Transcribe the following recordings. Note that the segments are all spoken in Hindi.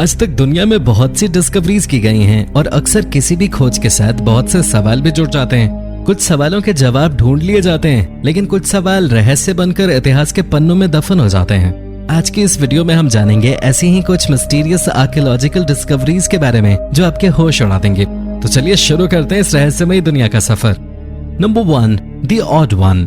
आज तक दुनिया में बहुत सी डिस्कवरीज की गई हैं और अक्सर किसी भी खोज के साथ बहुत से सवाल भी जुड़ जाते हैं। कुछ सवालों के जवाब ढूंढ लिए जाते हैं, लेकिन कुछ सवाल रहस्य बनकर इतिहास के पन्नों में दफन हो जाते हैं। आज की इस वीडियो में हम जानेंगे ऐसी ही कुछ मिस्टीरियस आर्कियोलॉजिकल डिस्कवरीज के बारे में जो आपके होश उड़ा देंगे। तो चलिए शुरू करते हैं इस रहस्यमयी दुनिया का सफर। Number 1, the odd one.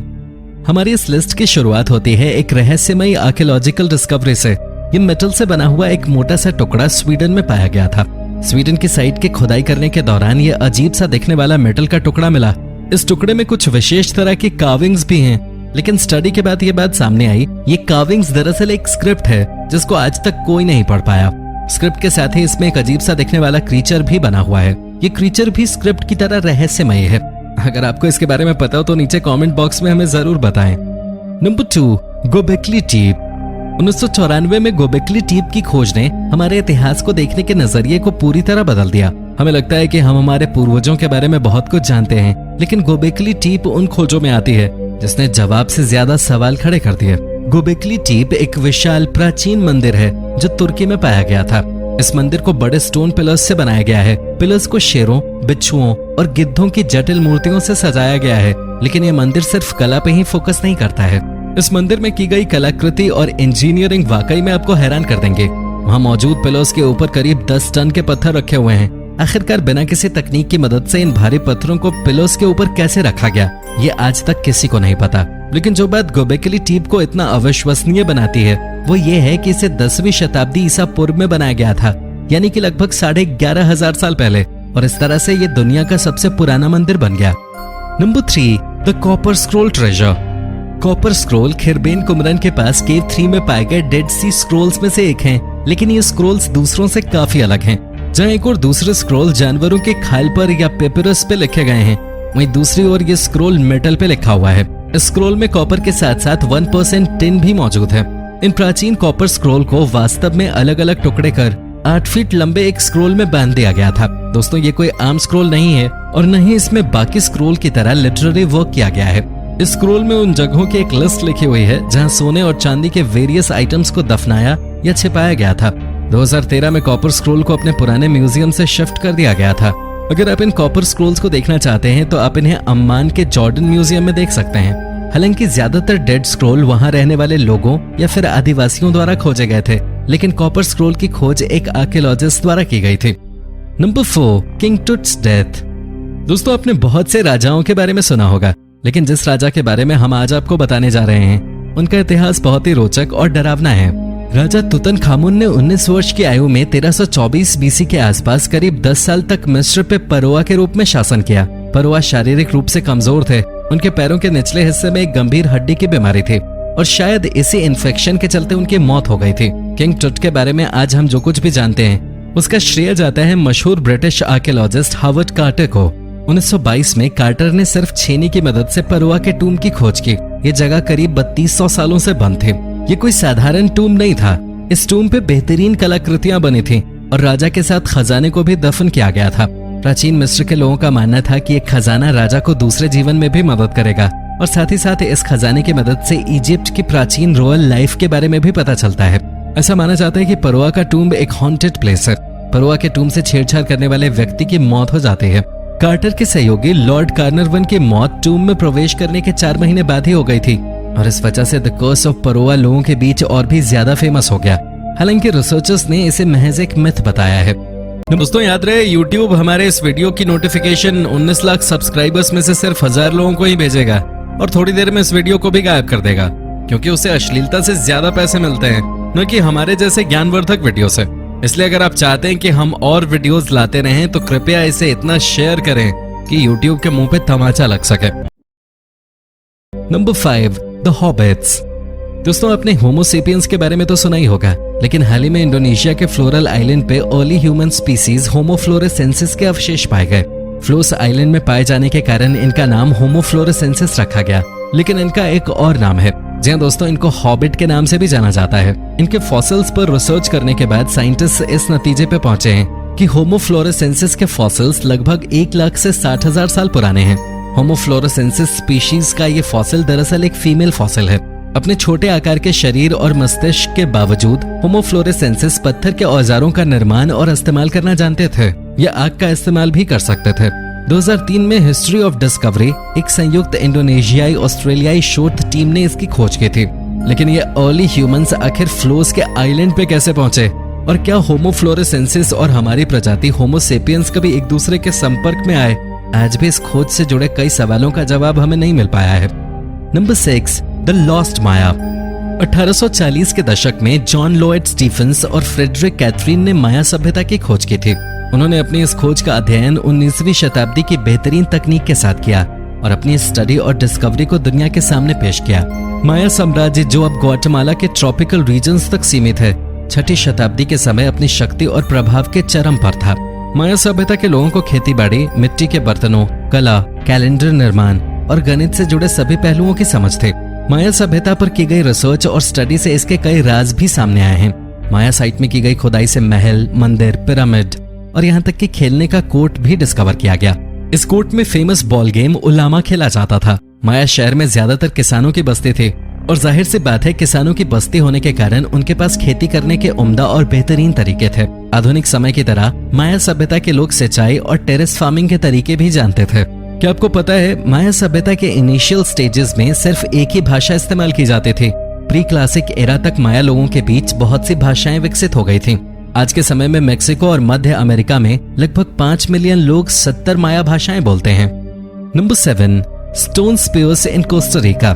हमारी इस लिस्ट की शुरुआत होती है एक रहस्यमयी आर्कियोलॉजिकल डिस्कवरी से। ये मेटल से बना हुआ एक मोटा सा टुकड़ा स्वीडन में पाया गया था। स्वीडन की साइट की खुदाई करने के दौरान ये अजीब सा दिखने वाला मेटल का टुकड़ा मिला। इस टुकड़े में कुछ विशेष तरह की कार्विंग्स भी हैं, लेकिन स्टडी के बाद ये बात सामने आई, ये कार्विंग्स दरअसल एक स्क्रिप्ट है जिसको आज तक कोई नहीं पढ़ पाया। स्क्रिप्ट के साथ ही इसमें एक अजीब सा दिखने वाला क्रीचर भी बना हुआ है। ये क्रीचर भी स्क्रिप्ट की तरह रहस्यमय है। अगर आपको इसके बारे में पता हो तो नीचे कमेंट बॉक्स में हमें जरूर बताएं। नंबर 2, गोबेकली टीप। 1994 में गोबेकली टीप की खोज ने हमारे इतिहास को देखने के नजरिए को पूरी तरह बदल दिया। हमें लगता है कि हम हमारे पूर्वजों के बारे में बहुत कुछ जानते हैं, लेकिन गोबेकली टीप उन खोजों में आती है जिसने जवाब से ज्यादा सवाल खड़े कर दिए। गोबेकली टीप एक विशाल प्राचीन मंदिर है जो तुर्की में पाया गया था। इस मंदिर को बड़े स्टोन पिलर्स से बनाया गया है। पिलर्स को शेरों, बिच्छुओं और गिद्धों की जटिल मूर्तियों से सजाया गया है, लेकिन ये मंदिर सिर्फ कला पे ही फोकस नहीं करता है। इस मंदिर में की गई कलाकृति और इंजीनियरिंग वाकई में आपको हैरान कर देंगे। वहाँ मौजूद पिलर्स के ऊपर करीब 10 टन के पत्थर रखे हुए हैं। आखिरकार बिना किसी तकनीक की मदद से इन भारी पत्थरों को पिलर्स के ऊपर कैसे रखा गया, ये आज तक किसी को नहीं पता। लेकिन जो बात गोबेकली टीप को इतना अविश्वसनीय बनाती है वो ये है कि इसे 10वीं शताब्दी ईसा पूर्व में बनाया गया था, यानी कि लगभग 11,500 साल पहले, और इस तरह से ये दुनिया का सबसे पुराना मंदिर बन गया। Number 3, the copper scroll treasure. Copper scroll Khirbet Qumran के पास केव 3 में पाए गए डेड सी स्क्रोल्स में से एक हैं, लेकिन ये स्क्रोल्स दूसरों से काफी अलग हैं। जहाँ एक और दूसरे स्क्रोल जानवरों के खाल पर या पेपिरस पे लिखे गए हैं, वहीं दूसरी ओर ये स्क्रोल मेटल पे लिखा हुआ है। इस स्क्रोल में कॉपर के साथ साथ 1% टिन भी मौजूद है। इन प्राचीन कॉपर स्क्रोल को वास्तव में अलग अलग टुकड़े कर 8 फीट लंबे एक स्क्रोल में बांध दिया गया था। दोस्तों, ये कोई आम स्क्रोल नहीं है और न ही इसमें बाकी स्क्रोल की तरह लिटरेरी वर्क किया गया है। इस स्क्रोल में उन जगहों की एक लिस्ट लिखी हुई है जहां सोने और चांदी के वेरियस आइटम्स को दफनाया या छिपाया गया था। 2013 में कॉपर स्क्रोल को अपने पुराने म्यूजियम से शिफ्ट कर दिया गया था। अगर आप इन कॉपर स्क्रोल्स को देखना चाहते हैं तो आप इन्हें अम्मान के जॉर्डन म्यूजियम में देख सकते हैं। हालांकि ज्यादातर डेड स्क्रोल वहां रहने वाले लोगों या फिर आदिवासियों द्वारा खोजे गए थे, लेकिन कॉपर स्क्रोल की खोज एक आर्कियोलॉजिस्ट द्वारा की गई थी। Number 4, king Tut's death. दोस्तों, आपने बहुत से राजाओं के बारे में सुना होगा, लेकिन जिस राजा के बारे में हम आज आपको बताने जा रहे हैं उनका इतिहास बहुत ही रोचक और डरावना है। राजा तुतनखामुन ने 19 वर्ष की आयु में 1324 बीसी के आसपास करीब 10 साल तक मिस्र पे फरोआ के रूप में शासन किया। फरोआ शारीरिक रूप से कमजोर थे। उनके पैरों के निचले हिस्से में एक गंभीर हड्डी की बीमारी थी और शायद इसी इन्फेक्शन के चलते उनकी मौत हो गई थी। किंग टुट के बारे में आज हम जो कुछ भी जानते हैं उसका श्रेय जाता है मशहूर ब्रिटिश आर्कियोलॉजिस्ट हावर्ड कार्टर को। 1922 में कार्टर ने सिर्फ छेनी की मदद से फरोआ के टूम की खोज की। ये जगह करीब 3200 सालों से बंद थी। ये कोई साधारण टूम नहीं था। इस टूम पे बेहतरीन कलाकृतियां बनी थी और राजा के साथ खजाने को भी दफन किया गया था। प्राचीन मिस्र के लोगों का मानना था कि एक खजाना राजा को दूसरे जीवन में भी मदद करेगा और साथ ही साथ इस खजाने की मदद से इजिप्ट की प्राचीन रॉयल लाइफ के बारे में भी पता चलता है। ऐसा माना जाता है कि फरोआ का टूम एक हॉन्टेड प्लेस है। फरोआ के टूम से छेड़छाड़ करने वाले व्यक्ति की मौत हो जाती है। कार्टर के सहयोगी लॉर्ड कार्नरवन की मौत टूम में प्रवेश करने के 4 महीने बाद ही हो गई थी और इस वजह से द कर्स ऑफ फरोआ लोगों के बीच और भी ज्यादा फेमस हो गया। हालांकि रिसर्चर्स ने इसे महज एक मिथ बताया है। दोस्तों, याद रहे YouTube हमारे इस वीडियो की नोटिफिकेशन 19 लाख सब्सक्राइबर्स में से सिर्फ 1000 लोगों को ही भेजेगा और थोड़ी देर में इस वीडियो को भी गायब कर देगा, क्योंकि उसे अश्लीलता से ज्यादा पैसे मिलते हैं, न कि हमारे जैसे ज्ञानवर्धक वीडियो से। इसलिए अगर आप चाहते हैं कि हम और वीडियोस लाते रहें तो कृपया इसे इतना शेयर करें कि YouTube के मुंह पे तमाचा लग सके। Number 5, the habits. दोस्तों, आपने होमो सेपियंस के बारे में तो सुना ही होगा, लेकिन हाल ही में इंडोनेशिया के फ्लोरल आइलैंड पे अर्ली ह्यूमन स्पीसीज होमो फ्लोरेसेंसिस के अवशेष पाए गए। फ्लोस आइलैंड में पाए जाने के कारण इनका नाम होमो फ्लोरेसेंसिस रखा गया, लेकिन इनका एक और नाम है। जी हाँ दोस्तों, इनको हॉबिट के नाम से भी जाना जाता है। इनके फॉसिल्स पर रिसर्च करने के बाद साइंटिस्ट इस नतीजे पे पहुंचे हैं कि होमो फ्लोरेसेंसिस के फॉसिल्स लगभग 1 लाख से 60,000 साल पुराने हैं। होमो फ्लोरेसेंसिस स्पीशीज का ये फॉसिल दरअसल एक फीमेल फॉसिल है। अपने छोटे आकार के शरीर और मस्तिष्क के बावजूद होमो फ्लोरेसेंसिस पत्थर के औजारों का निर्माण और इस्तेमाल करना जानते थे। ये आग का इस्तेमाल भी कर सकते थे। 2003 में हिस्ट्री ऑफ डिस्कवरी, एक संयुक्त इंडोनेशियाई ऑस्ट्रेलियाई शोध टीम ने इसकी खोज की थी। लेकिन ये अर्ली ह्यूमंस आखिर फ्लोस के आइलैंड पे कैसे पहुंचे, और क्या होमो फ्लोरेसेंसिस और हमारी प्रजाति होमो सेपियंस कभी एक दूसरे के संपर्क में आए? आज भी इस खोज से जुड़े कई सवालों का जवाब हमें नहीं मिल पाया है। नंबर 6, द लॉस्ट माया। 1840 के दशक में जॉन लोएड स्टीफेंस और फ्रेडरिक कैथरीन ने माया सभ्यता की खोज की थी। उन्होंने अपनी इस खोज का अध्ययन 19वीं शताब्दी की बेहतरीन तकनीक के साथ किया और अपनी स्टडी और डिस्कवरी को दुनिया के सामने पेश किया। माया साम्राज्य, जो अब ग्वाटेमाला के ट्रॉपिकल रीजन्स तक सीमित है, 6ठी शताब्दी के समय अपनी शक्ति और प्रभाव के चरम पर था। माया सभ्यता के लोगों को खेतीबाड़ी, मिट्टी के बर्तनों, कला, कैलेंडर निर्माण और गणित से जुड़े सभी पहलुओं की समझ थे। माया सभ्यता पर की गई रिसर्च और स्टडी से इसके कई राज भी सामने आए हैं। माया साइट में की गई खुदाई से महल, मंदिर, पिरामिड और यहाँ तक कि खेलने का कोर्ट भी डिस्कवर किया गया। इस कोर्ट में फेमस बॉल गेम उलामा खेला जाता था। माया शहर में ज्यादातर किसानों की बस्ती थी और जाहिर सी बात है, किसानों की बस्ती होने के कारण उनके पास खेती करने के उम्दा और बेहतरीन तरीके थे। आधुनिक समय की तरह माया सभ्यता के लोग सिंचाई और टेरेस फार्मिंग के तरीके भी जानते थे। क्या आपको पता है, माया सभ्यता के इनिशियल स्टेजेस में सिर्फ एक ही भाषा इस्तेमाल की जाती थी। प्री क्लासिक एरा तक माया लोगों के बीच बहुत सी भाषाएं विकसित हो गई थीं। आज के समय में मेक्सिको और मध्य अमेरिका में लगभग 5 मिलियन लोग 70 माया भाषाएं बोलते हैं। Number 7, stone spheres in Costa Rica.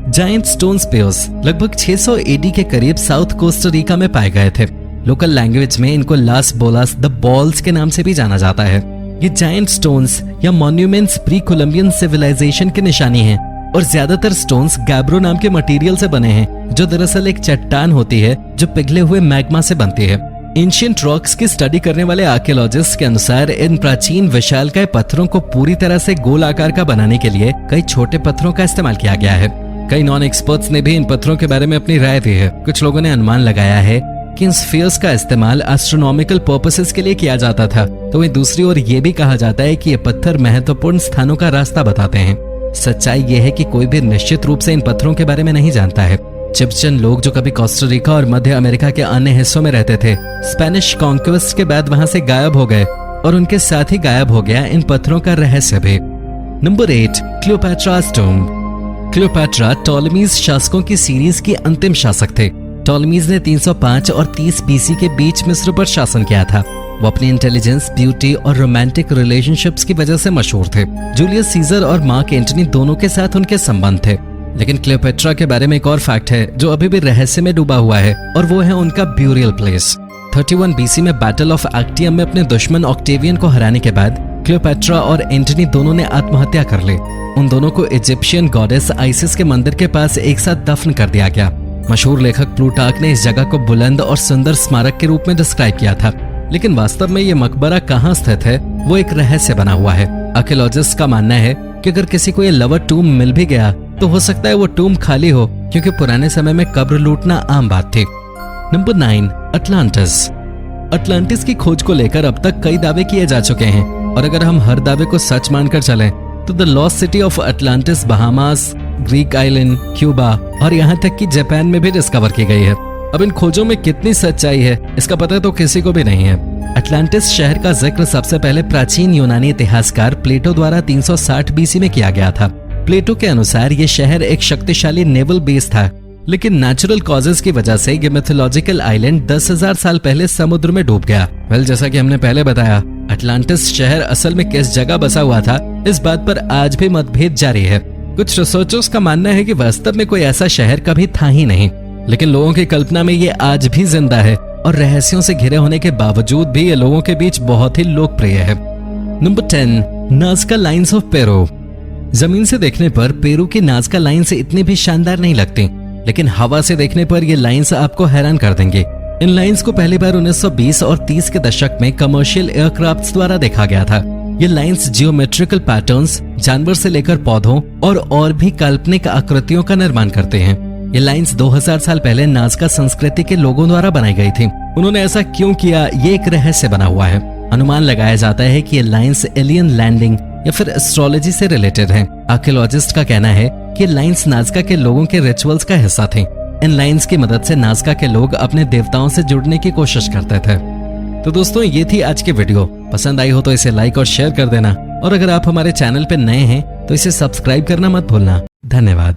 Giant stone spheres लगभग 600 एडी के करीब साउथ कोस्टा रिका में पाए गए थे। लोकल लैंग्वेज में इनको लास बोलास द बॉल्स के नाम से भी जाना जाता है। ये जायंट स्टोन्स या मॉन्यूमेंट्स प्री कोलंबियन सिविलाइजेशन की निशानी हैं और ज्यादातर स्टोन्स गैब्रो नाम के मटेरियल से बने हैं, जो दरअसल एक चट्टान होती है जो पिघले हुए मैग्मा से बनती है। एंशिएंट रॉक्स की स्टडी करने वाले आर्कियोलॉजिस्ट के अनुसार इन प्राचीन विशालकाय पत्थरों को पूरी तरह से गोल आकार का बनाने के लिए कई छोटे पत्थरों का इस्तेमाल किया गया है। कई नॉन एक्सपर्ट्स ने भी इन पत्थरों के बारे में अपनी राय दी है। कुछ लोगों ने अनुमान लगाया है कि इन स्फीयर्स का इस्तेमाल एस्ट्रोनॉमिकल पर्पसेस के लिए किया जाता था, तो वहीं दूसरी ओर ये भी कहा जाता है कि ये पत्थर महत्वपूर्ण स्थानों का रास्ता बताते हैं। सच्चाई ये है कि कोई भी निश्चित रूप से इन पत्थरों के बारे में नहीं जानता है। चिप्चन लोग जो कभी कोस्टा रिका और मध्य अमेरिका के अन्य हिस्सों में रहते थे, स्पेनिश कॉन्क्वेस्ट के बाद वहां से गायब हो गए और उनके साथ ही गायब हो गया इन पत्थरों का रहस्य भी। Number 8, क्लियोपैट्रा's tomb। क्लियोपैट्रा टॉलेमीज शासकों की सीरीज की अंतिम शासक थे। टॉलेमीज ने 305 और 30 बीसी के बीच मिस्र पर शासन किया था। वो अपनी इंटेलिजेंस, ब्यूटी और रोमांटिक रिलेशनशिप्स की वजह से मशहूर थे। जूलियस सीजर और मार्क एंटनी दोनों के साथ उनके संबंध थे। लेकिन क्लियोपैट्रा के बारे में एक और फैक्ट है जो अभी भी रहस्य में डूबा हुआ है, और वो है उनका ब्यूरियल प्लेस। 31 बीसी में बैटल ऑफ एक्टियम में अपने दुश्मन ऑक्टेवियन को हराने के बाद क्लियोपैट्रा और एंटनी दोनों ने आत्महत्या कर ली। उन दोनों को इजिप्शियन गॉडेस आइसिस के मंदिर के पास एक साथ दफन कर दिया गया। मशहूर लेखक प्लूटार्क ने इस जगह को बुलंद और सुंदर स्मारक के रूप में डिस्क्राइब किया था, लेकिन वास्तव में ये मकबरा कहाँ स्थित है वो एक रहस्य बना हुआ है। आर्कियोलॉजिस्ट का मानना है कि अगर किसी को ये लवर टूम मिल भी गया तो हो सकता है वो टूम खाली हो, क्योंकि पुराने समय में कब्र लूटना आम बात थी। Number 9, Atlantis. अटलांटिस की खोज को लेकर अब तक कई दावे किए जा चुके हैं, और अगर हम हर दावे को सच मानकर चलें तो the lost city of Atlantis Bahamas, Greek island, Cuba और यहाँ तक कि जापान में भी डिस्कवर की गई है। अब इन खोजों में कितनी सच्चाई है इसका पता तो किसी को भी नहीं है। अटलांटिस शहर का जिक्र सबसे पहले प्राचीन यूनानी इतिहासकार प्लेटो द्वारा 360 बीसी में किया गया था। प्लेटो के अनुसार ये शहर एक शक्तिशाली नेवल बेस था, लेकिन नेचुरल कॉजेज की वजह से ये मिथोलॉजिकल आइलैंड 10,000 साल पहले समुद्र में डूब गया। जैसा कि हमने पहले बताया, अटलांटिस शहर असल में किस जगह बसा हुआ था इस बात पर आज भी मतभेद जारी है। कुछ रिसर्चर्स का मानना है कि वास्तव में कोई ऐसा शहर कभी था ही नहीं, लेकिन लोगों की कल्पना में ये आज भी जिंदा है और रहस्यों से घिरे होने के बावजूद भी ये लोगों के बीच बहुत ही लोकप्रिय है। Number 10, Nazca lines of Peru. जमीन से देखने पर पेरू की नाज़का लाइन्स इतनी भी शानदार नहीं लगती, लेकिन हवा से देखने पर ये लाइन्स आपको हैरान कर देंगे। इन लाइन्स को पहली बार 1920 और 30 के दशक में कमर्शियल एयरक्राफ्ट्स द्वारा देखा गया था। ये लाइन्स जियोमेट्रिकल पैटर्न्स, जानवर से लेकर पौधों और भी काल्पनिक आकृतियों का निर्माण करते हैं। ये लाइन्स 2000 साल पहले नाज़का संस्कृति के लोगों द्वारा बनाई गई थी। उन्होंने ऐसा क्यों किया ये एक रहस्य बना हुआ है। अनुमान लगाया जाता है कि ये लाइन्स एलियन लैंडिंग या फिर एस्ट्रोलॉजी से रिलेटेड हैं। आर्कियोलॉजिस्ट का कहना है कि लाइन्स नाज़का के लोगों के रिचुअल्स का हिस्सा थे। इन लाइन्स की मदद से नाज़का के लोग अपने देवताओं से जुड़ने की कोशिश करते थे। तो दोस्तों, ये थी आज की वीडियो। पसंद आई हो तो इसे लाइक और शेयर कर देना, और अगर आप हमारे चैनल पे नए हैं तो इसे सब्सक्राइब करना मत भूलना। धन्यवाद।